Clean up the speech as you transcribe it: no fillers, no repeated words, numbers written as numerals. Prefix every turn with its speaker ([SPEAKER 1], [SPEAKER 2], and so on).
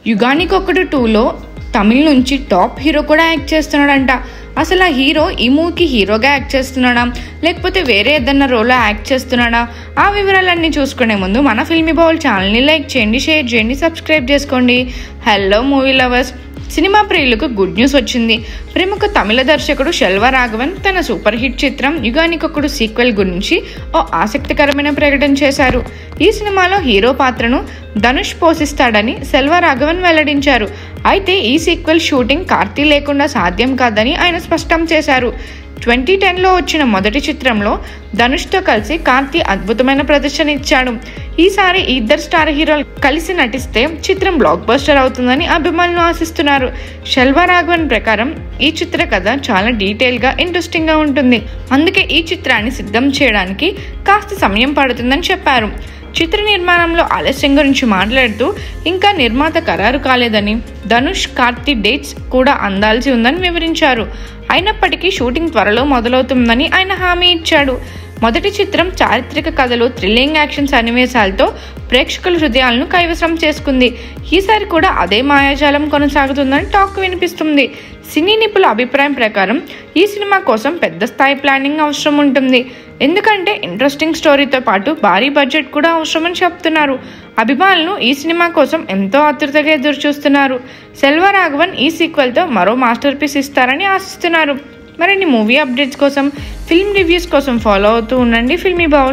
[SPEAKER 1] యుగానికొకడు 2లో తమిళ నుంచి top hero కూడా యాక్ట్ చేస్తున్నాడంట. అసలు ఆ హీరో ఈ మూవీకి హీరోగా యాక్ట్ చేస్తున్నాడా లేకపోతే వేరే ఏదన్నా రోల్లో యాక్ట్ చేస్తున్నాడా? ఆ వివరాలన్నీ చూసుకునే ముందు మన ఫిల్మీ బౌల్ ఛానల్ని లైక్ చేయండి, షేర్ చేయండి, సబ్స్క్రైబ్ చేసుకోండి. హలో మూవీ లవర్స్, సినిమా ప్రియులకు గుడ్ న్యూస్ వచ్చింది. ప్రముఖ తమిళ దర్శకుడు సెల్వరాఘవన్ తన సూపర్ హిట్ చిత్రం యుగానికొకడు సీక్వెల్ గురించి ఓ ఆసక్తికరమైన ప్రకటన చేశారు. ఈ సినిమాలో హీరో పాత్రను ధనుష్ పోషిస్తాడని సెల్వరాఘవన్ వెల్లడించారు. అయితే ఈ సీక్వెల్ షూటింగ్ కార్తీ లేకుండా సాధ్యం కాదని ఆయన స్పష్టం చేశారు. 2010లో వచ్చిన మొదటి చిత్రంలో ధనుష్తో కలిసి కార్తీ అద్భుతమైన ప్రదర్శన ఇచ్చాడు. ఈసారి ఇద్దరు స్టార్ హీరోలు కలిసి నటిస్తే చిత్రం బ్లాక్ బస్టర్ అవుతుందని అభిమానులు ఆశిస్తున్నారు. సెల్వరాఘవన్ ప్రకారం ఈ చిత్ర కథ చాలా డీటెయిల్గా ఇంట్రెస్టింగ్గా ఉంటుంది. అందుకే ఈ చిత్రాన్ని సిద్ధం చేయడానికి కాస్త సమయం పడుతుందని చెప్పారు. చిత్ర నిర్మాణంలో ఆలస్యం గురించి మాట్లాడుతూ ఇంకా నిర్మాత ఖరారు కాలేదని, ధనుష్ కార్తీ డేట్స్ కూడా అందాల్సి ఉందని వివరించారు. అయినప్పటికీ షూటింగ్ త్వరలో మొదలవుతుందని ఆయన హామీ ఇచ్చాడు. మొదటి చిత్రం చారిత్రక కథలు, థ్రిల్లింగ్ యాక్షన్ సన్నివేశాలతో ప్రేక్షకుల హృదయాలను కైవసం చేసుకుంది. ఈసారి కూడా అదే మాయాజాలం కొనసాగుతుందని టాక్ వినిపిస్తుంది. సినీ నిపుణుల అభిప్రాయం ప్రకారం ఈ సినిమా కోసం పెద్ద స్థాయి ప్లానింగ్ అవసరం ఉంటుంది. ఎందుకంటే ఇంట్రెస్టింగ్ స్టోరీతో పాటు భారీ బడ్జెట్ కూడా అవసరమని చెప్తున్నారు. అభిమానులు ఈ సినిమా కోసం ఎంతో ఆతృతగా ఎదురు చూస్తున్నారు. సెల్వరాఘవన్ ఈ సీక్వెల్తో మరో మాస్టర్ పీస్ ఇస్తారని ఆశిస్తున్నారు. మరిన్ని మూవీ అప్డేట్స్ కోసం, ఫిల్మ్ రివ్యూస్ కోసం ఫాలో అవుతూ ఉండండి ఫిల్మీ బౌల్.